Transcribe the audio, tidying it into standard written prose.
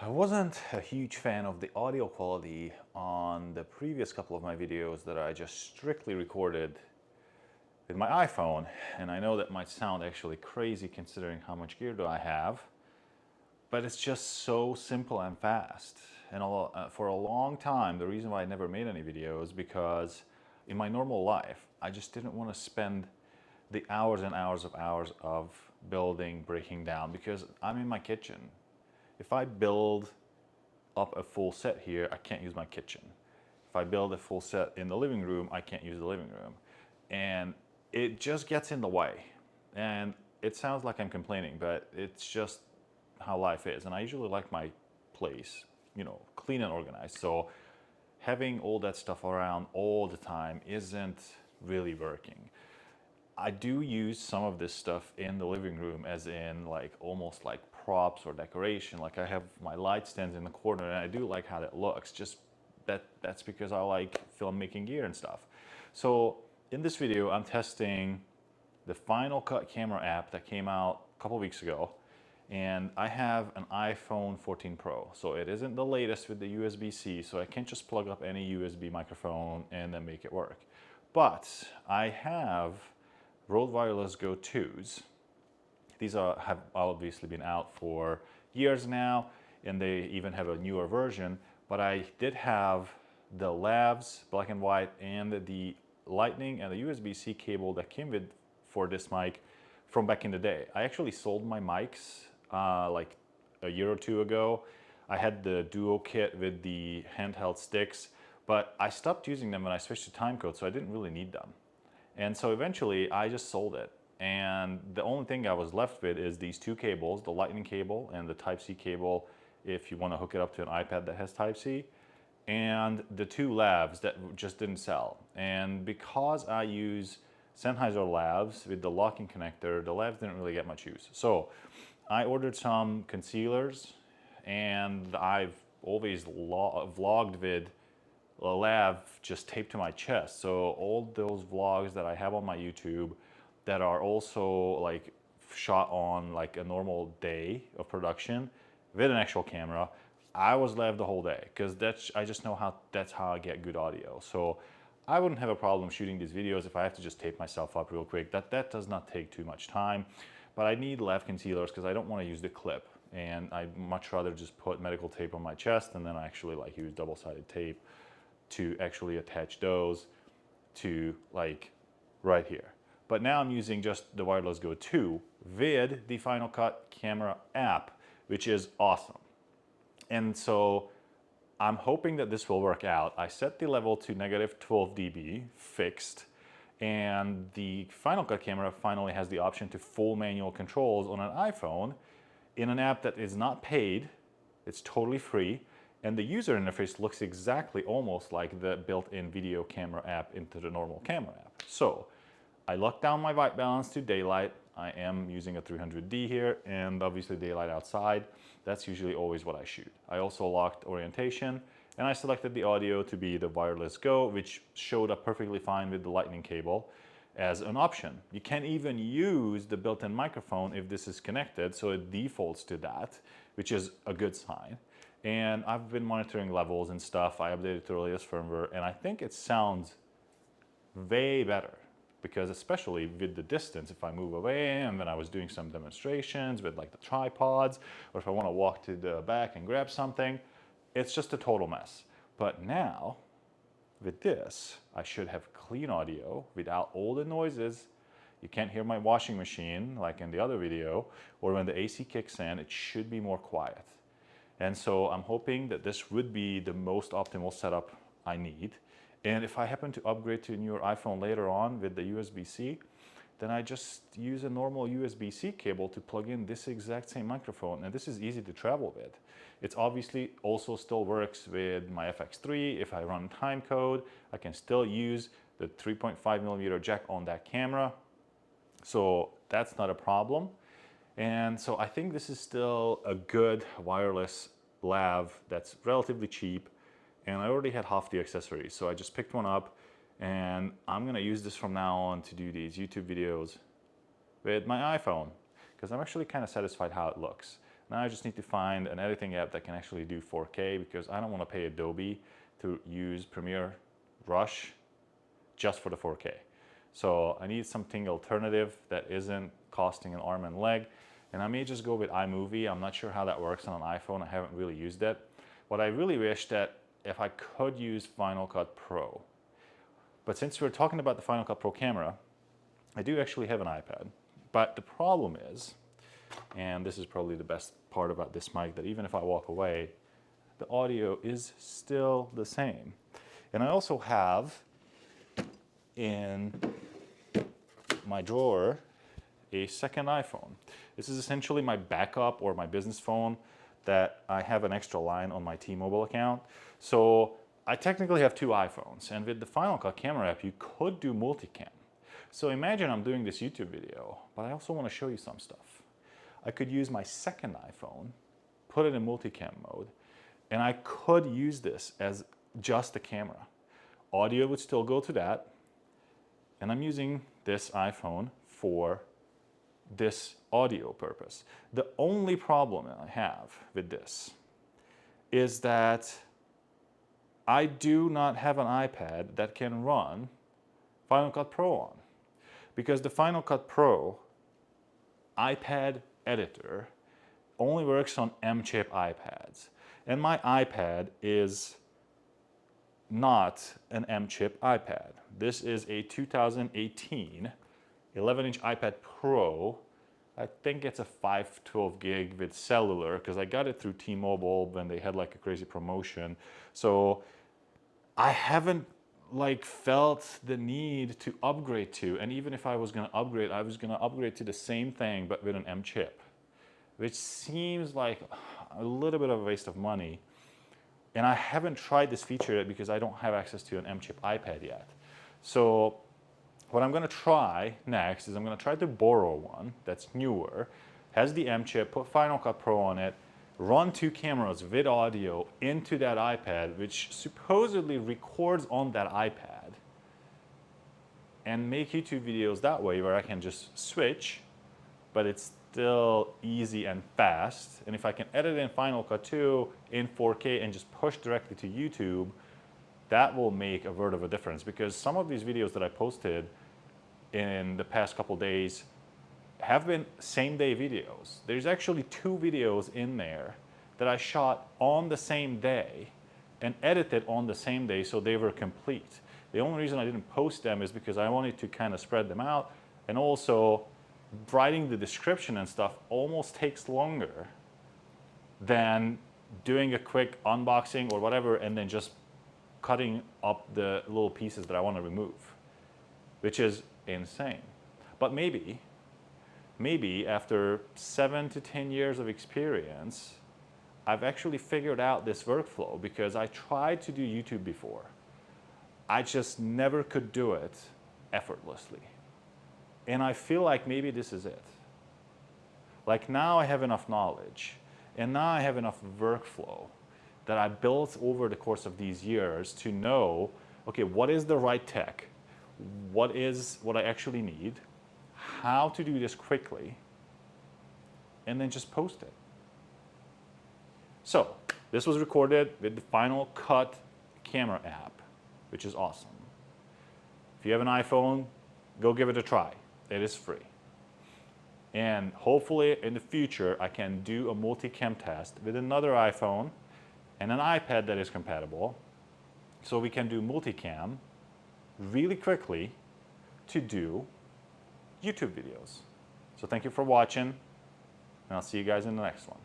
I wasn't a huge fan of the audio quality on the previous couple of my videos that I just strictly recorded with my iPhone, and I know that might sound actually crazy considering how much gear do I have, but it's just so simple and fast. And for a long time, the reason why I never made any videos because in my normal life, I just didn't want to spend the hours and hours of building, breaking down, because I'm in my kitchen. If I build up a full set here, I can't use my kitchen. If I build a full set in the living room, I can't use the living room. And it just gets in the way. And it sounds like I'm complaining, but it's just how life is. And I usually like my place, clean and organized. So having all that stuff around all the time isn't really working. I do use some of this stuff in the living room as in like almost like props or decoration. Like I have my light stands in the corner and I do like how that looks. Just that's because I like filmmaking gear and stuff. So in this video, I'm testing the Final Cut camera app that came out a couple weeks ago. And I have an iPhone 14 Pro. So it isn't the latest with the USB-C, so I can't just plug up any USB microphone and then make it work. But I have Rode Wireless Go 2s. These have obviously been out for years now, and they even have a newer version. But I did have the lavs, black and white, and the Lightning and the USB-C cable that came with for this mic from back in the day. I actually sold my mics like a year or two ago. I had the Duo kit with the handheld sticks, but I stopped using them when I switched to timecode, so I didn't really need them. And so eventually I just sold it. And the only thing I was left with is these two cables, the Lightning cable and the Type-C cable if you want to hook it up to an iPad that has Type-C, and the two lavs that just didn't sell. And because I use Sennheiser lavs with the locking connector, the lavs didn't really get much use. So I ordered some concealers, and I've always vlogged with a lav just taped to my chest. So all those vlogs that I have on my YouTube that are also like shot on like a normal day of production with an actual camera, I was lav the whole day because I just know that's how I get good audio. So I wouldn't have a problem shooting these videos if I have to just tape myself up real quick. That does not take too much time, but I need lav concealers because I don't want to use the clip, and I'd much rather just put medical tape on my chest and then I actually like use double-sided tape to actually attach those to like right here. But now I'm using just the Wireless Go 2 with the Final Cut camera app, which is awesome. And so I'm hoping that this will work out. I set the level to -12 dB fixed, and the Final Cut camera finally has the option to full manual controls on an iPhone in an app that is not paid. It's totally free. And the user interface looks exactly almost like the built-in video camera app into the normal camera app. So I locked down my white balance to daylight. I am using a 300D here, and obviously daylight outside. That's usually always what I shoot. I also locked orientation, and I selected the audio to be the Wireless Go, which showed up perfectly fine with the Lightning cable as an option. You can't even use the built-in microphone if this is connected, so it defaults to that, which is a good sign. And I've been monitoring levels and stuff. I updated to the latest firmware, and I think it sounds way better because especially with the distance, if I move away and then I was doing some demonstrations with like the tripods, or if I want to walk to the back and grab something, it's just a total mess. But now with this, I should have clean audio without all the noises. You can't hear my washing machine like in the other video, or when the AC kicks in, it should be more quiet. And so I'm hoping that this would be the most optimal setup I need. And if I happen to upgrade to a newer iPhone later on with the USB-C, then I just use a normal USB-C cable to plug in this exact same microphone. And this is easy to travel with. It's obviously also still works with my FX3. If I run timecode, I can still use the 3.5mm jack on that camera. So that's not a problem. And so I think this is still a good wireless lav that's relatively cheap, and I already had half the accessories, so I just picked one up, and I'm gonna use this from now on to do these YouTube videos with my iPhone, because I'm actually kind of satisfied how it looks. Now I just need to find an editing app that can actually do 4K, because I don't want to pay Adobe to use Premiere Rush just for the 4K. So I need something alternative that isn't costing an arm and leg. And I may just go with iMovie. I'm not sure how that works on an iPhone. I haven't really used it. What I really wish that if I could use Final Cut Pro. But since we're talking about the Final Cut Pro camera, I do actually have an iPad. But the problem is, and this is probably the best part about this mic, that even if I walk away, the audio is still the same. And I also have in my drawer a second iPhone. This is essentially my backup or my business phone that I have an extra line on my T-Mobile account. So I technically have two iPhones, and with the Final Cut camera app, you could do multicam. So imagine I'm doing this YouTube video, but I also want to show you some stuff. I could use my second iPhone, put it in multicam mode, and I could use this as just the camera. Audio would still go to that, and I'm using this iPhone for this audio purpose. The only problem that I have with this is that I do not have an iPad that can run Final Cut Pro on, because the Final Cut Pro iPad editor only works on M-chip iPads, and my iPad is not an M-chip iPad. This is a 2018 11-inch iPad Pro. I think it's a 512 gig with cellular, because I got it through T-Mobile when they had like a crazy promotion. So I haven't like felt the need to upgrade to, and even if I was gonna upgrade, I was gonna upgrade to the same thing but with an M-chip, which seems like a little bit of a waste of money. And I haven't tried this feature yet because I don't have access to an M-chip iPad yet. So what I'm gonna try next is I'm gonna try to borrow one that's newer, has the M-chip, put Final Cut Pro on it, run two cameras with audio into that iPad, which supposedly records on that iPad, and make YouTube videos that way, where I can just switch, but it's still easy and fast. And if I can edit in Final Cut 2 in 4K and just push directly to YouTube, that will make a world of a difference, because some of these videos that I posted in the past couple days have been same day videos. There's actually two videos in there that I shot on the same day and edited on the same day, so they were complete. The only reason I didn't post them is because I wanted to kind of spread them out, and also writing the description and stuff almost takes longer than doing a quick unboxing or whatever and then just cutting up the little pieces that I want to remove, which is insane. But maybe after 7 to 10 years of experience, I've actually figured out this workflow, because I tried to do YouTube before. I just never could do it effortlessly. And I feel like maybe this is it. Like now I have enough knowledge, and now I have enough workflow that I built over the course of these years to know, okay, what is the right tech? What is what I actually need? How to do this quickly, and then just post it. So this was recorded with the Final Cut camera app, which is awesome. If you have an iPhone, go give it a try. It is free. And hopefully in the future, I can do a multicam test with another iPhone and an iPad that is compatible, so we can do multicam really quickly to do YouTube videos. So thank you for watching, and I'll see you guys in the next one.